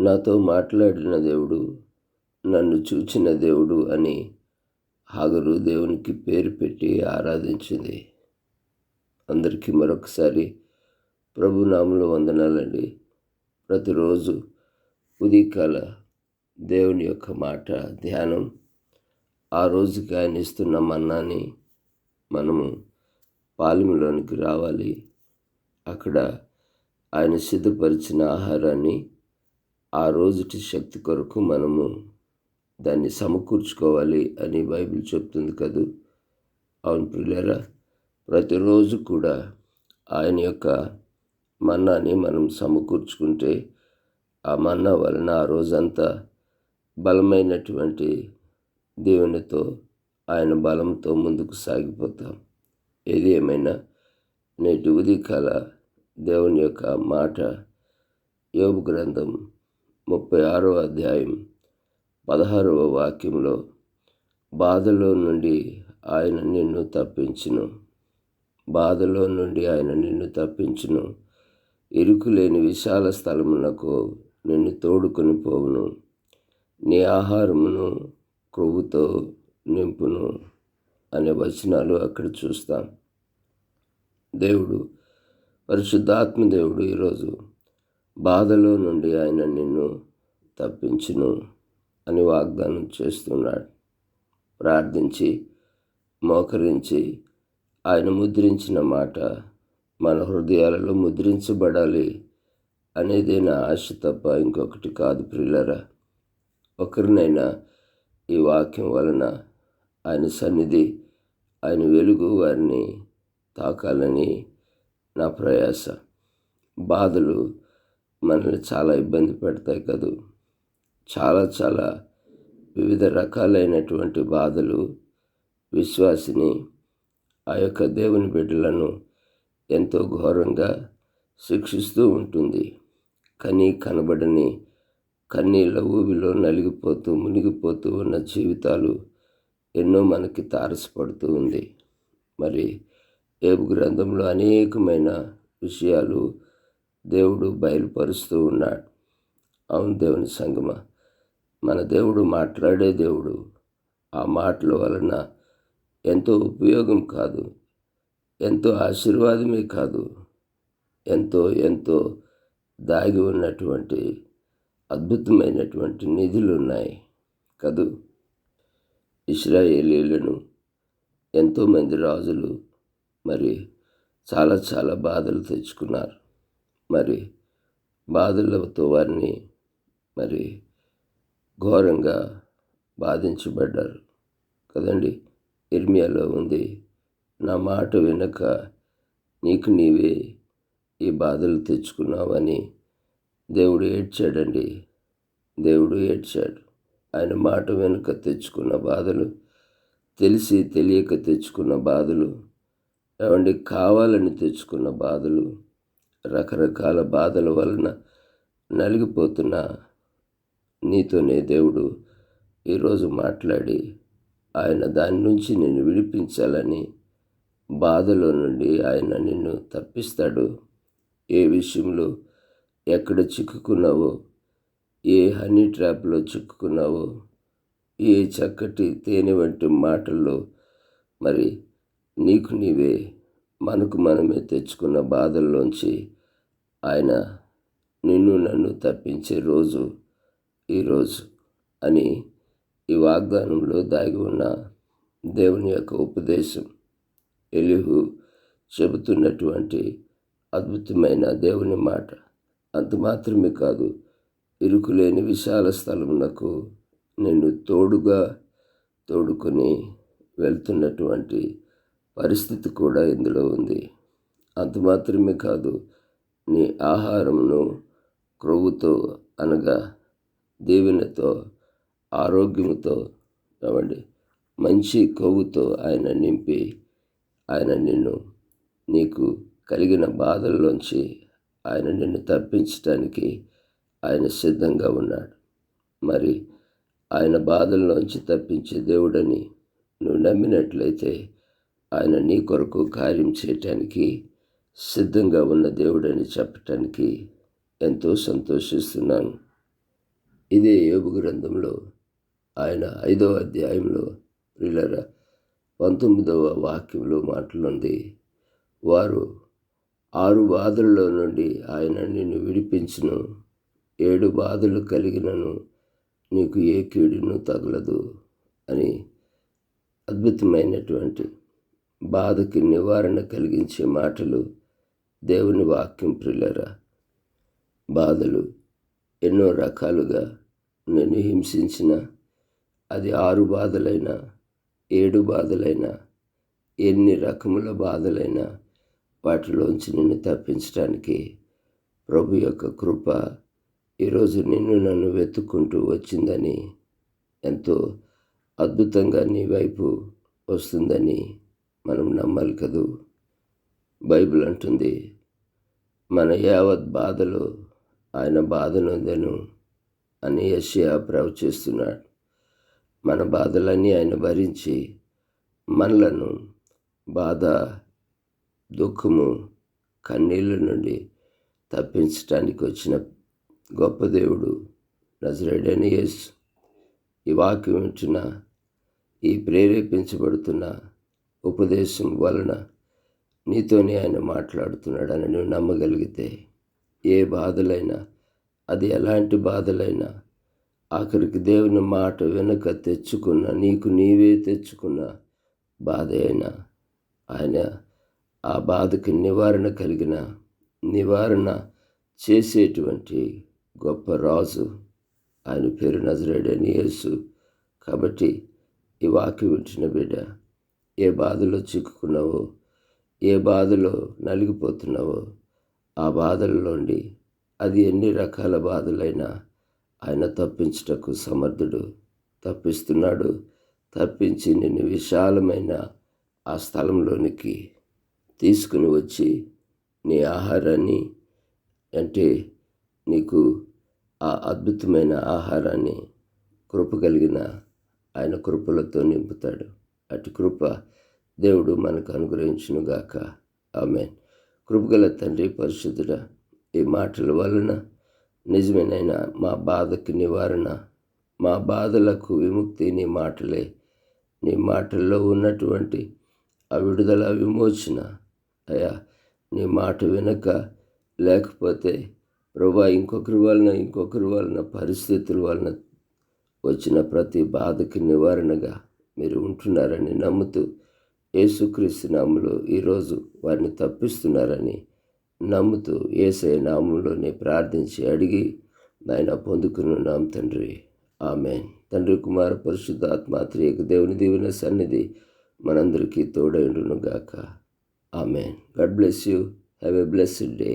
నాతో మాట్లాడిన దేవుడు, నన్ను చూచిన దేవుడు అని హాగరు దేవునికి పేరు పెట్టి ఆరాధించింది. అందరికీ మరొకసారి ప్రభునామములో వందనాలండి. ప్రతిరోజు ఉదయకాల దేవుని యొక్క మాట ధ్యానం, ఆ రోజుకి ఆయన ఇస్తున్న మన్నాని మనము పాలెంలోనికి రావాలి. అక్కడ ఆయన సిద్ధపరిచిన ఆహారాన్ని ఆ రోజుటి శక్తి కొరకు మనము దాన్ని సమకూర్చుకోవాలి అని బైబిల్ చెప్తుంది కదూ. అవును ప్రియులారా, ప్రతిరోజు కూడా ఆయన యొక్క మన్నాని మనం సమకూర్చుకుంటే ఆ మన్నా వలన ఆ రోజంతా బలమైనటువంటి దేవునితో, ఆయన బలంతో ముందుకు సాగిపోతాం. ఏది ఏమైనా నేటి ఉదయకాల దేవుని యొక్క మాట యోబు గ్రంథం 36వ అధ్యాయం 16వ వాక్యంలో, బాధలో నుండి ఆయన నిన్ను తప్పించును, బాధలో నుండి ఆయన నిన్ను తప్పించును, ఇరుకులేని విశాల స్థలమునకు నిన్ను తోడుకొని పోవును, నీ ఆహారమును క్రొవ్వుతో నింపును అనే వచనాలు అక్కడ చూస్తాం. దేవుడు, పరిశుద్ధాత్మ దేవుడు ఈరోజు బాధలో నుండి ఆయన నిన్ను తప్పించును అని వాగ్దానం చేస్తున్నాడు. ప్రార్థించి మోకరించి ఆయన ముద్రించిన మాట మన హృదయాలలో ముద్రించబడాలి అనేదే నా ఆశ తప్ప ఇంకొకటి కాదు ప్రియులారా. ఒకరినైనా ఈ వాక్యం వలన ఆయన సన్నిధి, ఆయన వెలుగు వారిని తాకాలని నా ప్రయాస. బాధలు మనల్ని చాలా ఇబ్బంది పెడతాయి కదూ. చాలా వివిధ రకాలైనటువంటి బాధలు విశ్వాసిని, ఆ యొక్క దేవుని బిడ్డలను ఎంతో ఘోరంగా శిక్షిస్తూ ఉంటుంది. కనబడని కన్నీళ్ళ ఊబిలో నలిగిపోతూ మునిగిపోతూ ఉన్న జీవితాలు ఎన్నో మనకి తారసపడుతూ ఉంది. మరి యోబు గ్రంథంలో అనేకమైన విషయాలు దేవుడు బయలుపరుస్తూ ఉన్నాడు. అవును దేవుని సంగమా, మన దేవుడు మాట్లాడే దేవుడు. ఆ మాటల వలన ఎంతో ఉపయోగం కాదు, ఎంతో ఆశీర్వాదమే కాదు, ఎంతో దాగి ఉన్నటువంటి అద్భుతమైనటువంటి నిధులు ఉన్నాయి కదూ. ఇశ్రాయేలీయులను ఎంతోమంది రాజులు మరి చాలా బాధలు తెచ్చుకున్నారు. మరి బాధలతో వారిని మరి ఘోరంగా బాధించబడ్డారు కదండి. ఇర్మియాలో ఉంది, నా మాట వినక నీకు నీవే ఈ బాధలు తెచ్చుకున్నావని దేవుడు ఏడ్చాడండి. దేవుడు ఏడ్చాడు. ఆయన మాట వెనుక తెచ్చుకున్న బాధలు, తెలిసి తెలియక తెచ్చుకున్న బాధలు, ఏమండి కావాలని తెచ్చుకున్న బాధలు, రకరకాల బాధల వలన నలిగిపోతున్న నీతోనే దేవుడు ఈరోజు మాట్లాడి ఆయన దాని నుంచి నిన్ను విడిపించాలని, బాధలో నుండి ఆయన నిన్ను తప్పిస్తాడు. ఏ విషయంలో ఎక్కడ చిక్కుకున్నావో, ఏ హనీ ట్రాప్లో చిక్కుకున్నావో, ఏ చక్కటి తేనె వంటి మాటల్లో మరి నీకు నీవే మనకు మనమే తెచ్చుకున్న బాధల్లోంచి ఆయన నిన్ను నన్ను తప్పించే రోజు ఈరోజు అని ఈ వాగ్దానంలో దాగి ఉన్న దేవుని యొక్క ఉపదేశం, ఎలీహు చెబుతున్నటువంటి అద్భుతమైన దేవుని మాట. అంత మాత్రమే కాదు, ఇరుకులేని విశాల స్థలమునకు నిన్ను తోడుకొని వెళ్తున్నటువంటి పరిస్థితి కూడా ఇందులో ఉంది. అంత మాత్రమే కాదు, నీ ఆహారమును క్రొవ్వుతో అనగా దీవెనతో, ఆరోగ్యముతో, ఏమండి మంచి కొవ్వుతో ఆయన నింపి, ఆయన నీకు కలిగిన బాధల్లోంచి ఆయన నిన్ను తప్పించటానికి ఆయన సిద్ధంగా ఉన్నాడు. మరి ఆయన బాధల్లోంచి తప్పించే దేవుడని నువ్వు నమ్మినట్లయితే ఆయన నీ కొరకు కార్యం చేయటానికి సిద్ధంగా ఉన్న దేవుడని చెప్పటానికి ఎంతో సంతోషిస్తున్నాను. ఇదే యోబు గ్రంథంలో ఆయన 5వ అధ్యాయంలో ప్రియులారా 19వ వాక్యంలో మాటలుంది. వారు 6 బాధల్లో నుండి ఆయన నిన్ను విడిపించును, 7 బాధలు కలిగినను నీకు ఏ కీడును తగలదు అని అద్భుతమైనటువంటి బాధకి నివారణ కలిగించే మాటలు దేవుని వాక్యం. ప్రియులారా, బాధలు ఎన్నో రకాలుగా నిన్ను హింసించిన, అది 6 బాధలైనా 7 బాధలైనా ఎన్ని రకముల బాధలైనా వాటిలోంచి నిన్ను తప్పించడానికి ప్రభు యొక్క కృప ఈరోజు నిన్ను నన్ను వెతుక్కుంటూ వచ్చిందని, ఎంతో అద్భుతంగా నీ వైపు వస్తుందని మనం నమ్మాలి కదూ. బైబిల్ అంటుంది, మన యావత్ బాధలు ఆయన బాధ నొందెను అని యెషయా ప్రవచిస్తున్నాడు. మన బాధలన్నీ ఆయన భరించి మనలను బాధ, దుఃఖము, కన్నీళ్ళ నుండి తప్పించడానికి వచ్చిన గొప్ప దేవుడు నజరేయుడైన యేసు. ఈ వాక్యం వింటున్న, ఈ ప్రేరేపించబడుతున్న ఉపదేశం వలన నీతోనే ఆయన మాట్లాడుతున్నాడని నువ్వు నమ్మగలిగితే, ఏ బాధలైనా, అది ఎలాంటి బాధలైనా, ఆఖరికి దేవుని మాట వెనుక తెచ్చుకున్న, నీకు నీవే తెచ్చుకున్న బాధ అయినా, ఆయన ఆ బాధకి నివారణ చేసేటువంటి గొప్ప రాజు. ఆయన పేరు నజరేయుడైన యేసు. కాబట్టి ఈ వాక్యం వింటున్న బిడ్డ, ఏ బాధలో చిక్కుకున్నావో, ఏ బాధలో నలిగిపోతున్నావో, ఆ బాధల్లోండి, అది ఎన్ని రకాల బాధలైనా ఆయన తప్పించుటకు సమర్థుడు. తప్పిస్తున్నాడు. తప్పించి నిన్ను విశాలమైన ఆ స్థలంలోనికి తీసుకుని వచ్చి నీ ఆహారాన్ని, అంటే నీకు ఆ అద్భుతమైన ఆహారాన్ని కృప కలిగిన ఆయన కృపలతో నింపుతాడు. అటు కృప దేవుడు మనకు అనుగ్రహించునుగాక. ఆమేన్. కృపగల తండ్రి, పరిశుద్ధుడా, ఈ మాటల వలన నిజమేనైన మా బాధకి నివారణ, మా బాధలకు విముక్తి నీ మాటలే. నీ మాటల్లో ఉన్నటువంటి ఆ విడుదల, విమోచన అయ్యా, నీ మాట వెనుక లేకపోతే ప్రభా ఇంకొకరి వలన పరిస్థితుల వలన వచ్చిన ప్రతి బాధకి నివారణగా మీరు ఉంటున్నారని నమ్ముతూ, యేసుక్రీస్తు నామములో ఈరోజు వారిని తప్పిస్తున్నారని నమ్ముతూ, యేసయ్య నామములోనే ప్రార్థించి అడిగి నాయన పొందుకున్నాం తండ్రి. ఆమేన్. తండ్రి, కుమార, పరిశుద్ధాత్మ త్రియక దేవుని దీవెన సన్నిధి మనందరికీ తోడైండును గాక. ఆమేన్. God bless you. Have a blessed day.